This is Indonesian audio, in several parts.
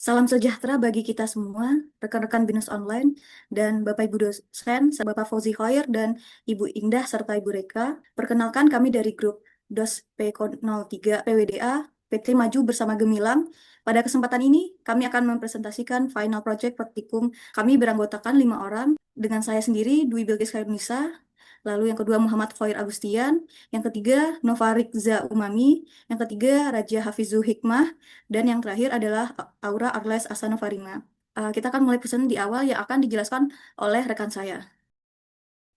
Salam sejahtera bagi kita semua, rekan-rekan Binus Online, dan Bapak Ibu dosen, Bapak Fauzi Khair, dan Ibu Indah, serta Ibu Reka. Perkenalkan kami dari grup DOS P03 PWDA, PT Maju Bersama Gemilang. Pada kesempatan ini, kami akan mempresentasikan final project praktikum. Kami beranggotakan 5 orang, dengan saya sendiri, Dwi Bilqis Khairunisa, lalu yang kedua Muhammad Khair Agustian, yang ketiga Nova Rikza Umami, yang ketiga Raja Hafizu Hikmah, dan yang terakhir adalah Aura Arles Asano Farima. Kita akan mulai present di awal yang akan dijelaskan oleh rekan saya.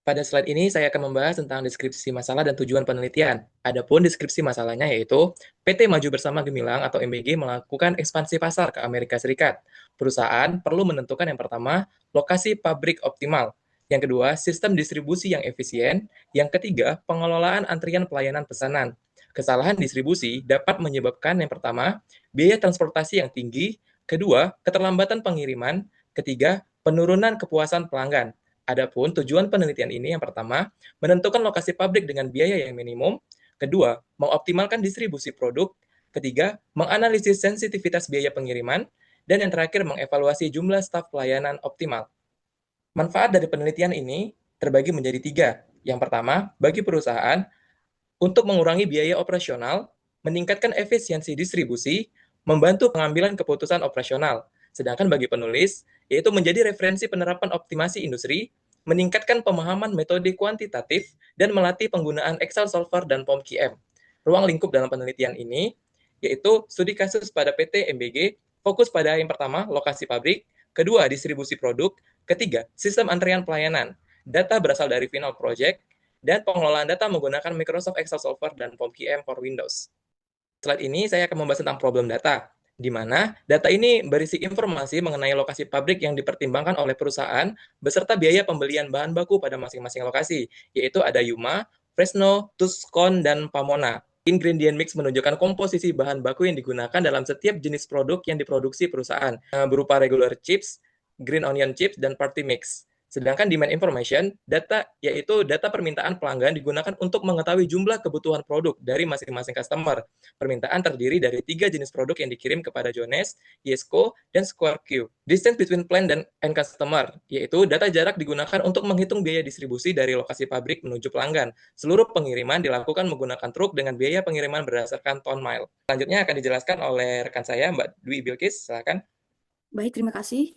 Pada slide ini saya akan membahas tentang deskripsi masalah dan tujuan penelitian. Adapun deskripsi masalahnya yaitu PT Maju Bersama Gemilang atau MBG melakukan ekspansi pasar ke Amerika Serikat. Perusahaan perlu menentukan yang pertama, lokasi pabrik optimal. Yang kedua, sistem distribusi yang efisien. Yang ketiga, pengelolaan antrian pelayanan pesanan. Kesalahan distribusi dapat menyebabkan yang pertama, biaya transportasi yang tinggi. Kedua, keterlambatan pengiriman. Ketiga, penurunan kepuasan pelanggan. Adapun tujuan penelitian ini yang pertama, menentukan lokasi pabrik dengan biaya yang minimum. Kedua, mengoptimalkan distribusi produk. Ketiga, menganalisis sensitivitas biaya pengiriman. Dan yang terakhir, mengevaluasi jumlah staf pelayanan optimal. Manfaat dari penelitian ini terbagi menjadi tiga. Yang pertama, bagi perusahaan, untuk mengurangi biaya operasional, meningkatkan efisiensi distribusi, membantu pengambilan keputusan operasional. Sedangkan bagi penulis, yaitu menjadi referensi penerapan optimasi industri, meningkatkan pemahaman metode kuantitatif, dan melatih penggunaan Excel Solver dan POM-QM. Ruang lingkup dalam penelitian ini, yaitu studi kasus pada PT MBG, fokus pada yang pertama, lokasi pabrik, kedua, distribusi produk, ketiga, sistem antrean pelayanan. Data berasal dari final project, dan pengelolaan data menggunakan Microsoft Excel Solver dan POM-QM for Windows. Slide ini saya akan membahas tentang problem data, di mana data ini berisi informasi mengenai lokasi pabrik yang dipertimbangkan oleh perusahaan beserta biaya pembelian bahan baku pada masing-masing lokasi, yaitu ada Yuma, Fresno, Tucson, dan Pomona. Ingredient mix menunjukkan komposisi bahan baku yang digunakan dalam setiap jenis produk yang diproduksi perusahaan, berupa regular chips, green onion chips, dan party mix. Sedangkan demand information, data yaitu data permintaan pelanggan digunakan untuk mengetahui jumlah kebutuhan produk dari masing-masing customer. Permintaan terdiri dari 3 jenis produk yang dikirim kepada Jones, Yesco, dan Square Q. Distance between plant dan end customer, yaitu data jarak digunakan untuk menghitung biaya distribusi dari lokasi pabrik menuju pelanggan. Seluruh pengiriman dilakukan menggunakan truk dengan biaya pengiriman berdasarkan ton mile. Selanjutnya akan dijelaskan oleh rekan saya, Mbak Dwi Bilqis. Silakan. Baik, terima kasih.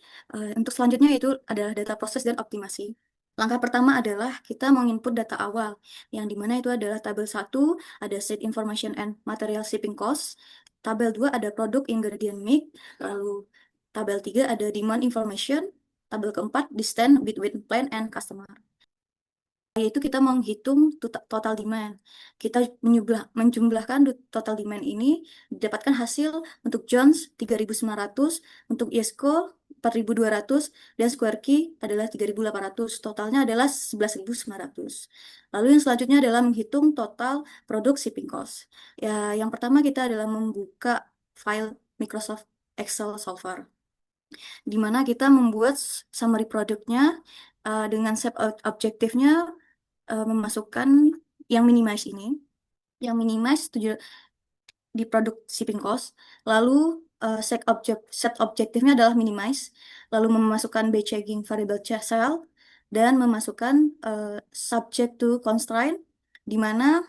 Untuk selanjutnya itu adalah data proses dan optimasi. Langkah pertama adalah kita menginput data awal, yang dimana itu adalah tabel 1, ada set information and material shipping cost, tabel 2 ada produk ingredient mix, lalu tabel 3 ada demand information, tabel keempat distance between plant and customer. Yaitu kita menghitung total demand. Kita menjumlahkan total demand ini, didapatkan hasil untuk Jones 3.900, untuk Yesco 4.200, dan Square Key adalah 3.800. Totalnya adalah 11.900. Lalu yang selanjutnya adalah menghitung total produk shipping cost. Ya, yang pertama kita adalah membuka file Microsoft Excel Solver, di mana kita membuat summary produknya dengan set objektifnya, memasukkan yang minimize ini. Yang minimize di produk shipping cost. Lalu set objektifnya adalah minimize. Lalu memasukkan batching variable cell dan memasukkan subject to constraint, di mana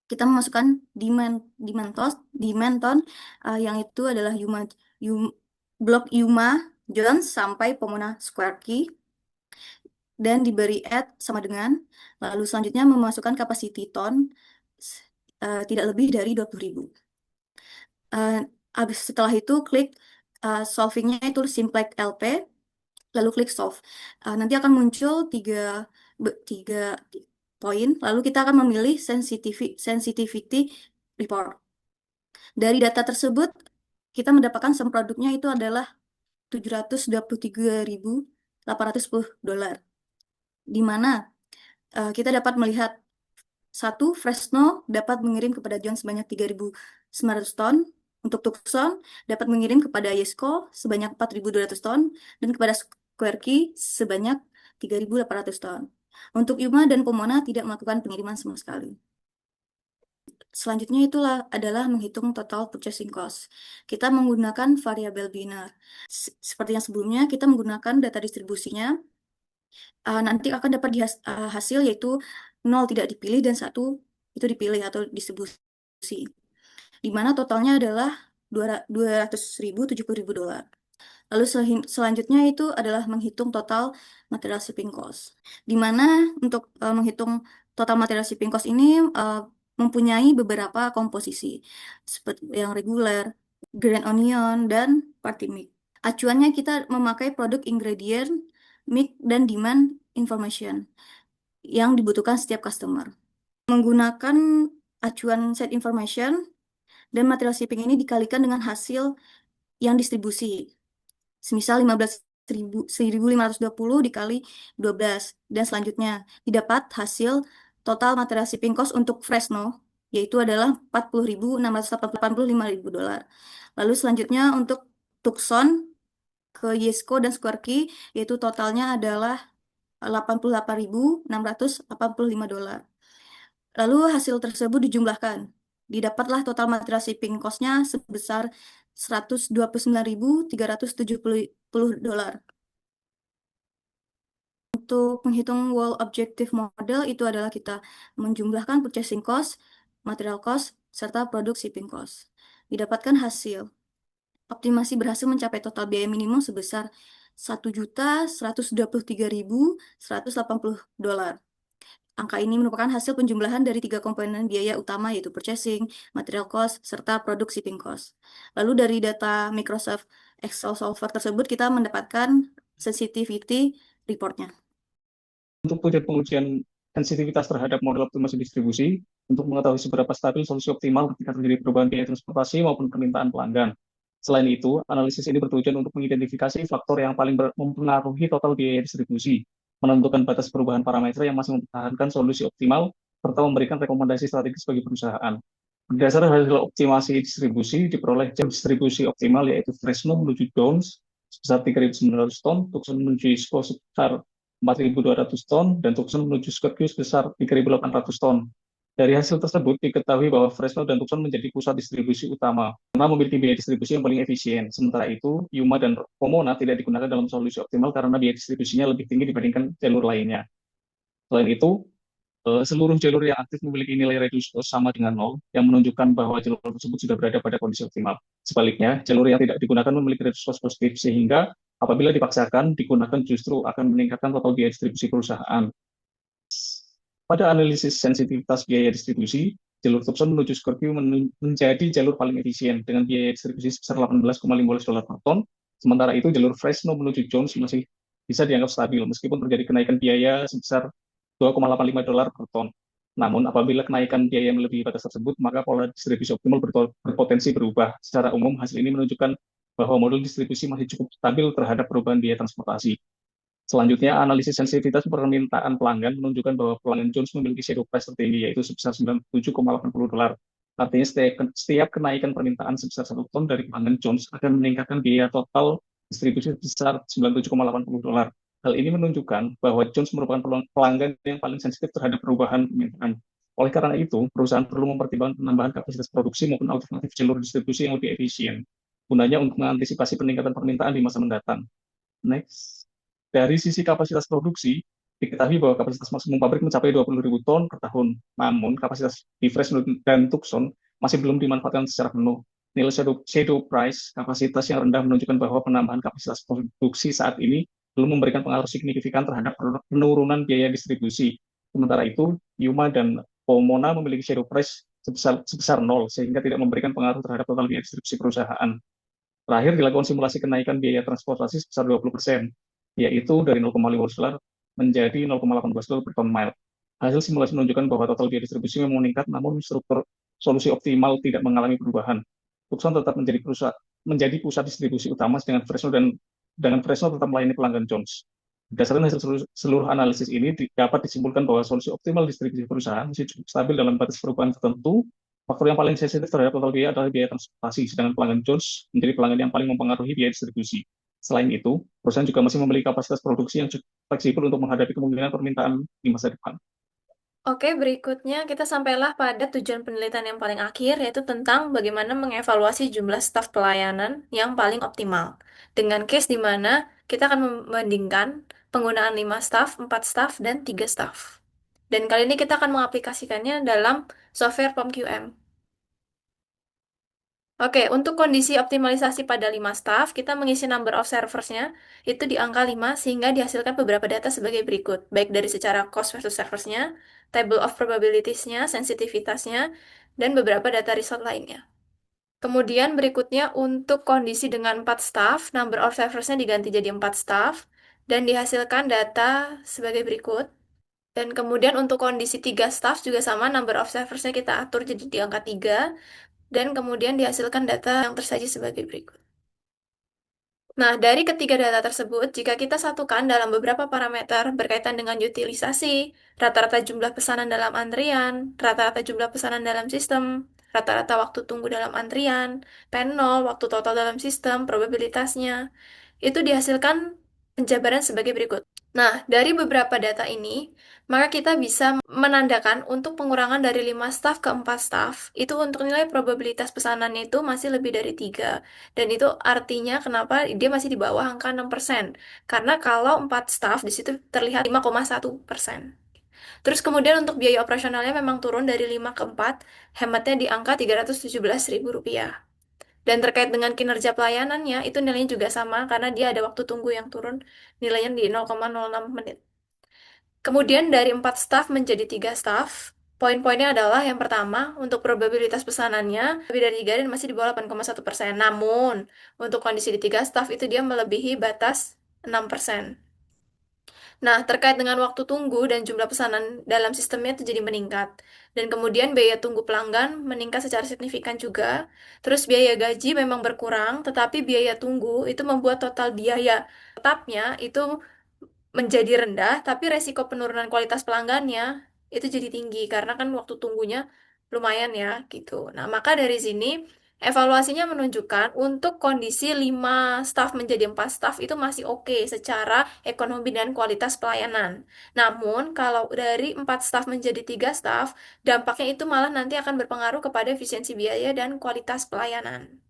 kita memasukkan demand ton yang itu adalah blok Yuma Jones sampai Pomona Square Key, dan diberi add sama dengan, lalu selanjutnya memasukkan capacity ton tidak lebih dari 20.000. Habis setelah itu klik solvingnya itu simplex LP, lalu klik solve. Nanti akan muncul tiga poin, lalu kita akan memilih sensitivity report. Dari data tersebut, kita mendapatkan sum produknya itu adalah $723.810, di mana kita dapat melihat satu, Fresno dapat mengirim kepada John sebanyak 3.900 ton, untuk Tucson dapat mengirim kepada Yesco sebanyak 4.200 ton, dan kepada Square Key sebanyak 3.800 ton. Untuk Yuma dan Pomona tidak melakukan pengiriman sama sekali. Selanjutnya itulah adalah menghitung total purchasing cost. Kita menggunakan variabel biner. Seperti yang sebelumnya, kita menggunakan data distribusinya. Nanti akan dapat hasil yaitu 0 tidak dipilih dan 1 itu dipilih atau distribusi. Di mana totalnya adalah 200.000, 70.000 dolar. Lalu selanjutnya itu adalah menghitung total material shipping cost. Di mana untuk menghitung total material shipping cost ini mempunyai beberapa komposisi seperti yang reguler, grand onion, dan party mix. Acuannya kita memakai produk ingredient, mix, dan demand information yang dibutuhkan setiap customer. Menggunakan acuan set information dan material shipping ini dikalikan dengan hasil yang distribusi. Semisal 1.520 dikali 12 dan selanjutnya didapat hasil total material shipping cost untuk Fresno yaitu adalah 40.685.000 dolar. Lalu selanjutnya untuk Tucson ke Yesco dan Square Key yaitu totalnya adalah 88.685 dolar. Lalu hasil tersebut dijumlahkan. Didapatlah total material shipping cost-nya sebesar 129.370 dolar. Untuk menghitung wall objective model itu adalah kita menjumlahkan purchasing cost, material cost, serta produk shipping cost. Didapatkan hasil. Optimasi berhasil mencapai total biaya minimum sebesar 1.123.180 dolar. Angka ini merupakan hasil penjumlahan dari 3 komponen biaya utama yaitu purchasing, material cost, serta produk shipping cost. Lalu dari data Microsoft Excel Solver tersebut kita mendapatkan sensitivity reportnya. Untuk pengujian sensitivitas terhadap model optimasi distribusi untuk mengetahui seberapa stabil solusi optimal ketika terjadi perubahan biaya transportasi maupun permintaan pelanggan. Selain itu, analisis ini bertujuan untuk mengidentifikasi faktor yang paling mempengaruhi total biaya distribusi, menentukan batas perubahan parameter yang masih mempertahankan solusi optimal, serta memberikan rekomendasi strategis bagi perusahaan. Berdasarkan hasil optimasi distribusi, diperoleh jam distribusi optimal yaitu Fresno menuju Jones sebesar 3.900 ton, Tucson menuju Isco sebesar 4.200 ton, dan Tucson menuju Scorpio sebesar 3.800 ton. Dari hasil tersebut, diketahui bahwa Fresno dan Tucson menjadi pusat distribusi utama, karena memiliki biaya distribusi yang paling efisien. Sementara itu, Yuma dan Pomona tidak digunakan dalam solusi optimal karena biaya distribusinya lebih tinggi dibandingkan jalur lainnya. Selain itu, seluruh jalur yang aktif memiliki nilai reduce cost sama dengan nol, yang menunjukkan bahwa jalur tersebut sudah berada pada kondisi optimal. Sebaliknya, jalur yang tidak digunakan memiliki reduce cost positif, sehingga apabila dipaksakan, digunakan justru akan meningkatkan total biaya distribusi perusahaan. Pada analisis sensitivitas biaya distribusi, jalur Tucson menuju Scorpio menjadi jalur paling efisien dengan biaya distribusi sebesar 18,15 dolar per ton, sementara itu jalur Fresno menuju Jones masih bisa dianggap stabil meskipun terjadi kenaikan biaya sebesar 2,85 dolar per ton. Namun, apabila kenaikan biaya melebihi batas tersebut, maka pola distribusi optimal berpotensi berubah. Secara umum, hasil ini menunjukkan bahwa modul distribusi masih cukup stabil terhadap perubahan biaya transportasi. Selanjutnya, analisis sensitivitas permintaan pelanggan menunjukkan bahwa pelanggan Jones memiliki shadow price tertinggi, yaitu sebesar 97,80 dolar. Artinya, setiap kenaikan permintaan sebesar 1 ton dari pelanggan Jones akan meningkatkan biaya total distribusi sebesar 97,80 dolar. Hal ini menunjukkan bahwa Jones merupakan pelanggan yang paling sensitif terhadap perubahan permintaan. Oleh karena itu, perusahaan perlu mempertimbangkan penambahan kapasitas produksi maupun alternatif jalur distribusi yang lebih efisien, gunanya untuk mengantisipasi peningkatan permintaan di masa mendatang. Next. Dari sisi kapasitas produksi, diketahui bahwa kapasitas maksimum pabrik mencapai 20.000 ton per tahun. Namun, kapasitas di Fresno dan Tucson masih belum dimanfaatkan secara penuh. Nilai shadow price, kapasitas yang rendah menunjukkan bahwa penambahan kapasitas produksi saat ini belum memberikan pengaruh signifikan terhadap penurunan biaya distribusi. Sementara itu, Yuma dan Pomona memiliki shadow price sebesar nol, sehingga tidak memberikan pengaruh terhadap total biaya distribusi perusahaan. Terakhir, dilakukan simulasi kenaikan biaya transportasi sebesar 20%, yaitu dari 0,15 dolar menjadi 0,18 dolar per ton mile. Hasil simulasi menunjukkan bahwa total biaya distribusi memang meningkat, namun struktur solusi optimal tidak mengalami perubahan. Tucson tetap menjadi pusat distribusi utama dengan Fresno tetap melayani pelanggan Jones. Berdasarkan hasil seluruh analisis ini, dapat disimpulkan bahwa solusi optimal distribusi perusahaan masih cukup stabil dalam batas perubahan tertentu. Faktor yang paling sensitif terhadap total biaya adalah biaya transportasi, sedangkan pelanggan Jones menjadi pelanggan yang paling mempengaruhi biaya distribusi. Selain itu, perusahaan juga masih memiliki kapasitas produksi yang cukup fleksibel untuk menghadapi kemungkinan permintaan di masa depan. Oke, berikutnya kita sampailah pada tujuan penelitian yang paling akhir, yaitu tentang bagaimana mengevaluasi jumlah staf pelayanan yang paling optimal. Dengan case di mana kita akan membandingkan penggunaan 5 staf, 4 staf, dan 3 staf. Dan kali ini kita akan mengaplikasikannya dalam software POM-QM. Oke, untuk kondisi optimalisasi pada 5 staff, kita mengisi number of serversnya itu di angka 5 sehingga dihasilkan beberapa data sebagai berikut, baik dari secara cost versus serversnya, table of probabilities-nya, sensitivitasnya, dan beberapa data result lainnya. Kemudian berikutnya untuk kondisi dengan 4 staff, number of serversnya diganti jadi 4 staff, dan dihasilkan data sebagai berikut. Dan kemudian untuk kondisi 3 staff juga sama, number of serversnya kita atur jadi di angka 3, dan kemudian dihasilkan data yang tersaji sebagai berikut. Nah, dari ketiga data tersebut, jika kita satukan dalam beberapa parameter berkaitan dengan utilisasi, rata-rata jumlah pesanan dalam antrian, rata-rata jumlah pesanan dalam sistem, rata-rata waktu tunggu dalam antrian, P0, waktu total dalam sistem, probabilitasnya, itu dihasilkan penjabaran sebagai berikut. Nah, dari beberapa data ini, maka kita bisa menandakan untuk pengurangan dari 5 staf ke 4 staf, itu untuk nilai probabilitas pesanannya itu masih lebih dari 3. Dan itu artinya kenapa dia masih di bawah angka 6%. Karena kalau 4 staf, di situ terlihat 5,1%. Terus kemudian untuk biaya operasionalnya memang turun dari 5 ke 4, hematnya di angka Rp317.000. Dan terkait dengan kinerja pelayanannya, itu nilainya juga sama karena dia ada waktu tunggu yang turun, nilainya di 0,06 menit. Kemudian dari 4 staf menjadi 3 staf, poin-poinnya adalah yang pertama, untuk probabilitas pesanannya lebih dari 3 dan masih di bawah 8,1%. Namun, untuk kondisi di 3 staf itu dia melebihi batas 6%. Nah, terkait dengan waktu tunggu dan jumlah pesanan dalam sistemnya itu jadi meningkat. Dan kemudian biaya tunggu pelanggan meningkat secara signifikan juga. Terus biaya gaji memang berkurang, tetapi biaya tunggu itu membuat total biaya tetapnya itu menjadi rendah, tapi resiko penurunan kualitas pelanggannya itu jadi tinggi karena kan waktu tunggunya lumayan ya gitu. Nah, maka dari sini evaluasinya menunjukkan untuk kondisi 5 staf menjadi 4 staf itu masih oke secara ekonomi dan kualitas pelayanan. Namun, kalau dari 4 staf menjadi 3 staf, dampaknya itu malah nanti akan berpengaruh kepada efisiensi biaya dan kualitas pelayanan.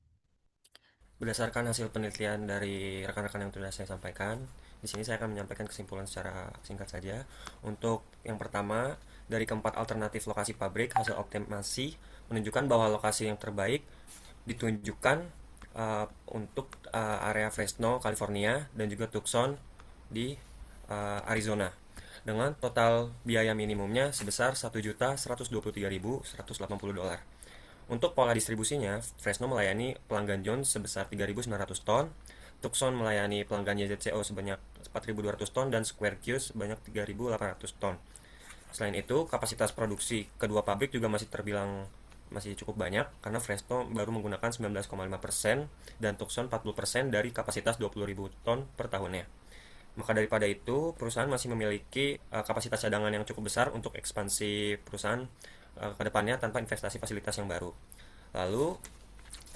Berdasarkan hasil penelitian dari rekan-rekan yang sudah saya sampaikan, di sini saya akan menyampaikan kesimpulan secara singkat saja. Untuk yang pertama, dari keempat alternatif lokasi pabrik, hasil optimasi menunjukkan bahwa lokasi yang terbaik ditunjukkan untuk area Fresno, California, dan juga Tucson di Arizona. Dengan total biaya minimumnya sebesar $1.123.180. Untuk pola distribusinya, Fresno melayani pelanggan Jones sebesar 3.900 ton, Tucson melayani pelanggan YZCO sebanyak 4.200 ton, dan Square Q sebanyak 3.800 ton. Selain itu, kapasitas produksi kedua pabrik juga masih terbilang masih cukup banyak, karena Fresno baru menggunakan 19,5% dan Tucson 40% dari kapasitas 20.000 ton per tahunnya. Maka daripada itu, perusahaan masih memiliki kapasitas cadangan yang cukup besar untuk ekspansi perusahaan ke depannya tanpa investasi fasilitas yang baru. Lalu,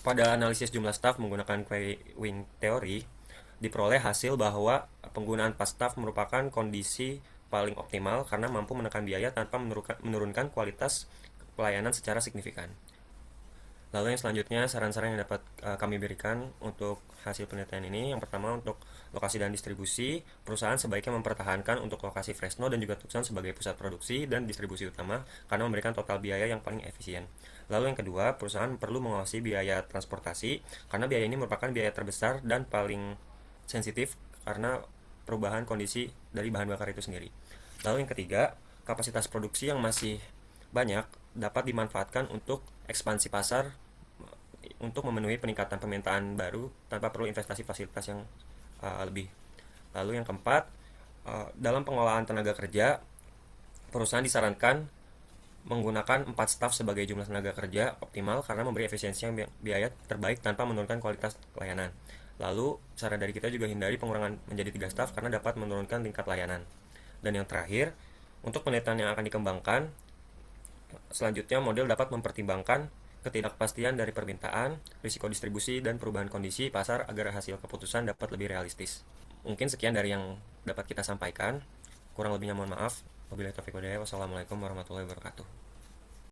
pada analisis jumlah staf menggunakan queuing teori, diperoleh hasil bahwa penggunaan 4 staf merupakan kondisi paling optimal karena mampu menekan biaya tanpa menurunkan kualitas pelayanan secara signifikan. Lalu yang selanjutnya, saran-saran yang dapat kami berikan untuk hasil penelitian ini. Yang pertama, untuk lokasi dan distribusi, perusahaan sebaiknya mempertahankan untuk lokasi Fresno dan juga Tucson sebagai pusat produksi dan distribusi utama karena memberikan total biaya yang paling efisien. Lalu yang kedua, perusahaan perlu mengawasi biaya transportasi karena biaya ini merupakan biaya terbesar dan paling sensitif karena perubahan kondisi dari bahan bakar itu sendiri. Lalu yang ketiga, kapasitas produksi yang masih banyak dapat dimanfaatkan untuk ekspansi pasar untuk memenuhi peningkatan permintaan baru tanpa perlu investasi fasilitas yang lebih. Lalu yang keempat, dalam pengelolaan tenaga kerja, perusahaan disarankan menggunakan 4 staf sebagai jumlah tenaga kerja optimal karena memberi efisiensi yang biaya terbaik tanpa menurunkan kualitas pelayanan. Lalu, saran dari kita juga hindari pengurangan menjadi 3 staf karena dapat menurunkan tingkat layanan. Dan yang terakhir, untuk penelitian yang akan dikembangkan, selanjutnya model dapat mempertimbangkan ketidakpastian dari permintaan, risiko distribusi, dan perubahan kondisi pasar agar hasil keputusan dapat lebih realistis. Mungkin sekian dari yang dapat kita sampaikan. Kurang lebihnya mohon maaf. Wabillahi taufiq wal hidayah. Wassalamualaikum warahmatullahi wabarakatuh.